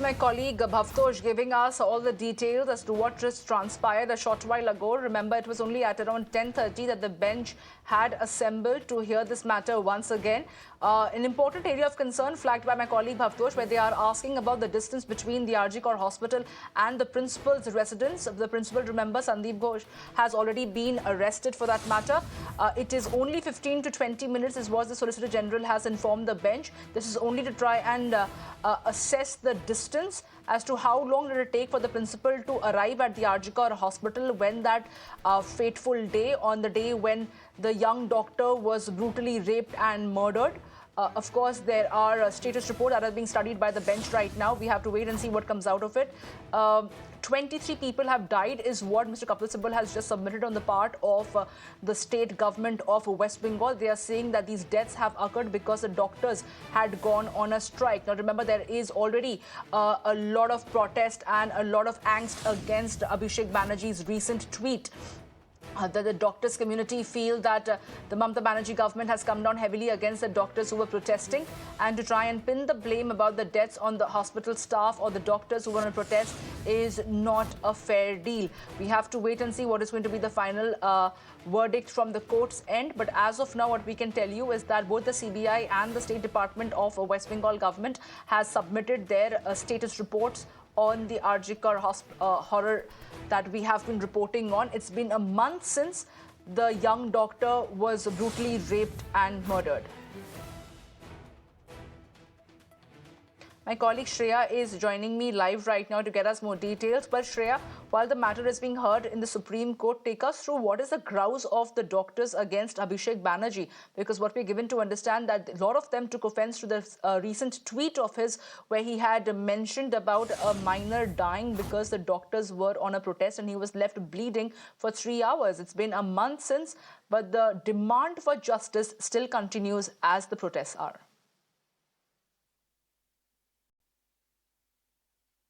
My colleague Bhavtosh giving us all the details as to what just transpired a short while ago. Remember, it was only at around 10:30 that the bench had assembled to hear this matter once again. An important area of concern flagged by my colleague Bhavtosh, where they are asking about the distance between the RG Kar hospital and the principal's residence. The principal, remember, Sandeep Ghosh, has already been arrested for that matter. It is only 15 to 20 minutes is what the Solicitor General has informed the bench. This is only to try and assess the distance as to how long did it take for the principal to arrive at the RG Kar hospital when that fateful day, on the day when the young doctor was brutally raped and murdered. Of course, there are status reports that are being studied by the bench right now. We have to wait and see what comes out of it. 23 people have died is what Mr. Kapil Sibal has just submitted on the part of the state government of West Bengal. They are saying that these deaths have occurred because the doctors had gone on a strike. Now, remember, there is already a lot of protest and a lot of angst against Abhishek Banerjee's recent tweet. That the doctors community feel that the Mamata Banerjee government has come down heavily against the doctors who were protesting, and to try and pin the blame about the deaths on the hospital staff or the doctors who were on protest is not a fair deal. We have to wait and see what is going to be the final verdict from the court's end. But as of now, what we can tell you is that both the CBI and the State Department of West Bengal government has submitted their status reports on the RG Kar horror that we have been reporting on. It's been a month since the young doctor was brutally raped and murdered. My colleague Shreya is joining me live right now to get us more details. But Shreya, while the matter is being heard in the Supreme Court, take us through what is the grouse of the doctors against Abhishek Banerjee. Because what we're given to understand that a lot of them took offense to the recent tweet of his where he had mentioned about a minor dying because the doctors were on a protest and he was left bleeding for 3 hours. It's been a month since, but the demand for justice still continues as the protests are.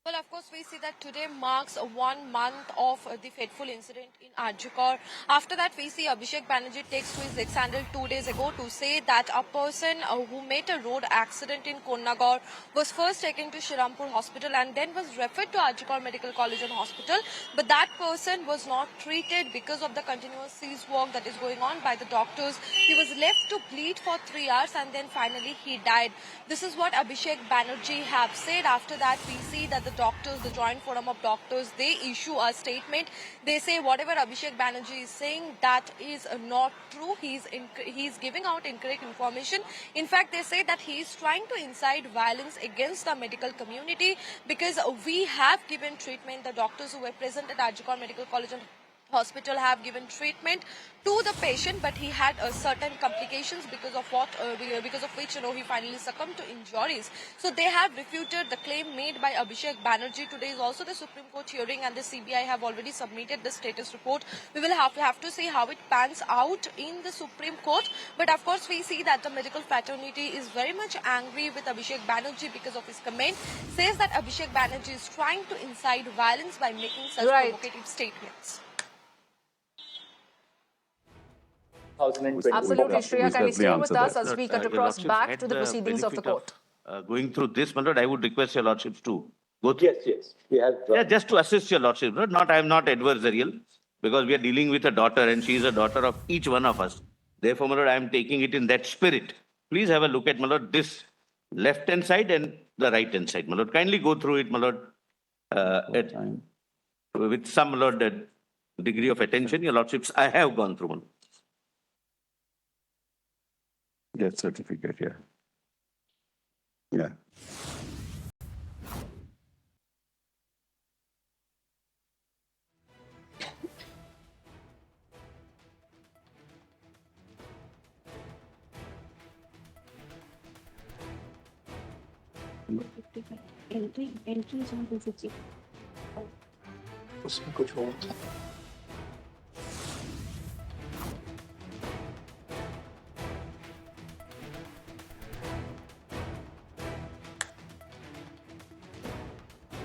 Well, of course, we see that today marks 1 month of the fateful incident in RG Kar. After that, we see Abhishek Banerjee takes to his X handle 2 days ago to say that a person who met a road accident in Konnagar was first taken to Shirampur Hospital and then was referred to RG Kar Medical College and Hospital. But that person was not treated because of the continuous cease work that is going on by the doctors. He was left to bleed for 3 hours and then finally he died. This is what Abhishek Banerjee have said. After that, we see that the doctors, the Joint Forum of Doctors, they issue a statement. They say whatever Abhishek Banerjee is saying, that is not true. He's giving out incorrect information. In fact, they say that he is trying to incite violence against the medical community because we have given treatment. The doctors who were present at RG Kar Medical College and Hospital have given treatment to the patient, but he had certain complications because of which he finally succumbed to injuries. So they have refuted the claim made by Abhishek Banerjee. Today is also the Supreme Court hearing, and the CBI have already submitted the status report. We will have to see how it pans out in the Supreme Court. But of course, we see that the medical fraternity is very much angry with Abhishek Banerjee because of his comment. Says that Abhishek Banerjee is trying to incite violence by making such provocative statements. Absolutely, Shreya. Kindly stay with us as we cut across back to the proceedings of the court. Going through this, my lord, I would request your lordships to go through. Yes. We have. Yeah, just to assist your lordship. I am not adversarial, because we are dealing with a daughter and she is a daughter of each one of us. Therefore, my lord, I am taking it in that spirit. Please have a look at, my lord, this left-hand side and the right-hand side, my lord. Kindly go through it, my lord, with some, my lord, degree of attention. Your lordships, I have gone through, my lord. Death certificate, yeah. Yeah. Entry is on 250. उसमें कुछ हो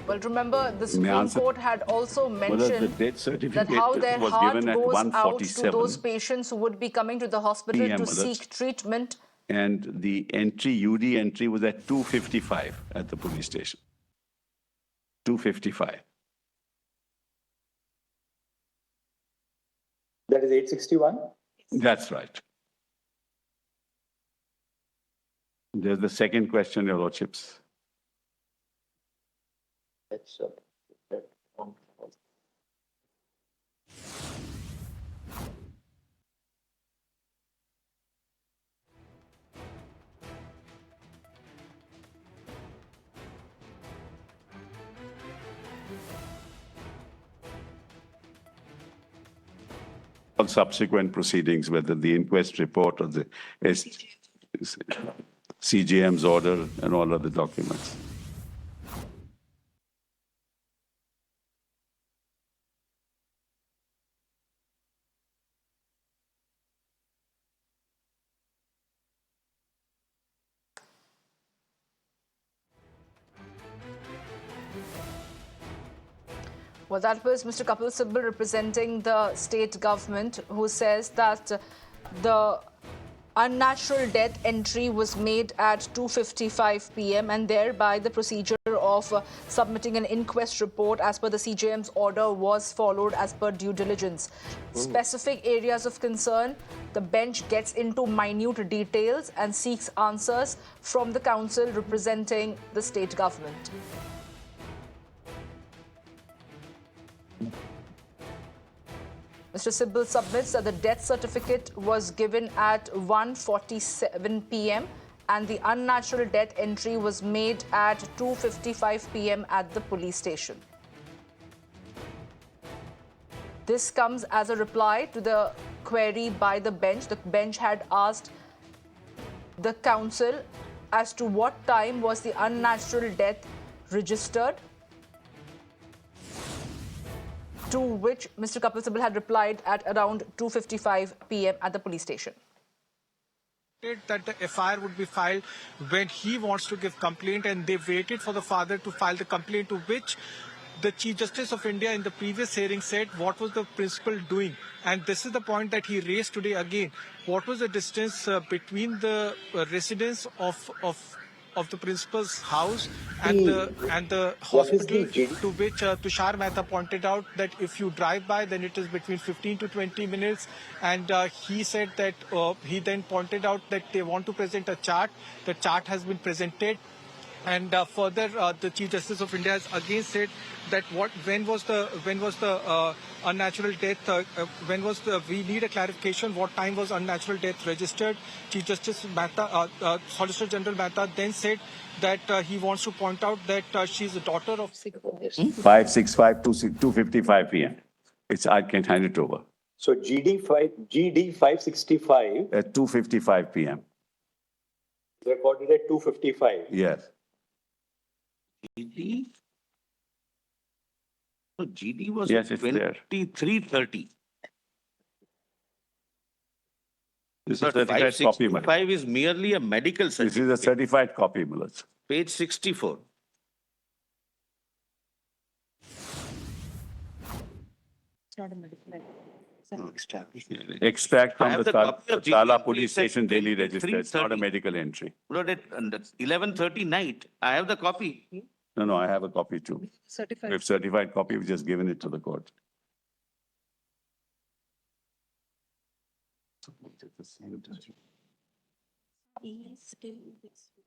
Well, remember, the Supreme Court had also mentioned that how their was heart given at goes out to 1:47 those patients who would be coming to the hospital PM, to seek treatment. and the entry, UD entry was at 2:55 at the police station. 2:55. That is 861. That's right. There's the second question, Your Lordships. That's All subsequent proceedings, whether the inquest report or the CJM's order and all other documents. Well, that was Mr. Kapil Sibal representing the state government, who says that the unnatural death entry was made at 2:55 p.m. and thereby the procedure of submitting an inquest report as per the CJM's order was followed as per due diligence. Specific areas of concern, the bench gets into minute details and seeks answers from the counsel representing the state government. Mr. Sibal submits that the death certificate was given at 1:47 p.m. and the unnatural death entry was made at 2:55 p.m. at the police station. This comes as a reply to the query by the bench. The bench had asked the counsel as to what time was the unnatural death registered, to which Mr. Kapil Sibal had replied at around 2:55 p.m. at the police station. That the FIR would be filed when he wants to give complaint, and they waited for the father to file the complaint, to which the Chief Justice of India in the previous hearing said what was the principal doing. And this is the point that he raised today again. What was the distance between the residence of the principal's house and the hospital, to which Tushar Mehta pointed out that if you drive by, then it is between 15 to 20 minutes. And he said that he then pointed out that they want to present a chart. The chart has been presented. And further, the Chief Justice of India has again said that when was the unnatural death? We need a clarification. What time was unnatural death registered? Chief Justice Mehta, Solicitor General Mehta, then said that he wants to point out that she is a daughter of 5:65 to 2:55 p.m. I can hand it over. So GD 565 At 2:55 p.m. recorded at 2:55. Yes. GD? No, GD was Yes, it's there. 23:30. This is a certified copy, Milot. 565 is merely a medical This certificate. is a certified copy, Milot. Page 64. It's not a medical. Extract I from have the the copy of GD. Tala Please Police check Station daily page register. It's not a 330. medical entry. Look at 11:30 night. I have the copy. No, I have a copy too. Certified. We have certified copy. We've just given it to the court. He is still. He's still.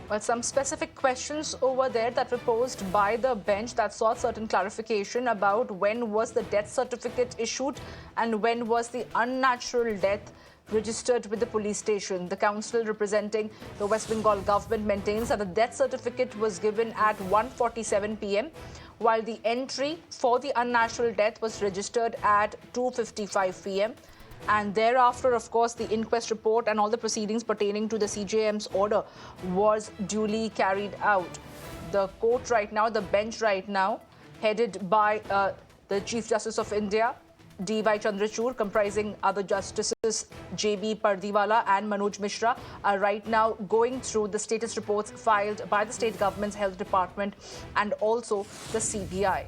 But some specific questions over there that were posed by the bench that sought certain clarification about when was the death certificate issued and when was the unnatural death registered with the police station. The counsel representing the West Bengal government maintains that the death certificate was given at 1:47 p.m. while the entry for the unnatural death was registered at 2:55 p.m. And thereafter, of course, the inquest report and all the proceedings pertaining to the CJM's order was duly carried out. The court right now, the bench right now, headed by the Chief Justice of India, D.Y. Chandrachud, comprising other justices J.B. Pardiwala and Manoj Mishra, are right now going through the status reports filed by the state government's health department and also the CBI.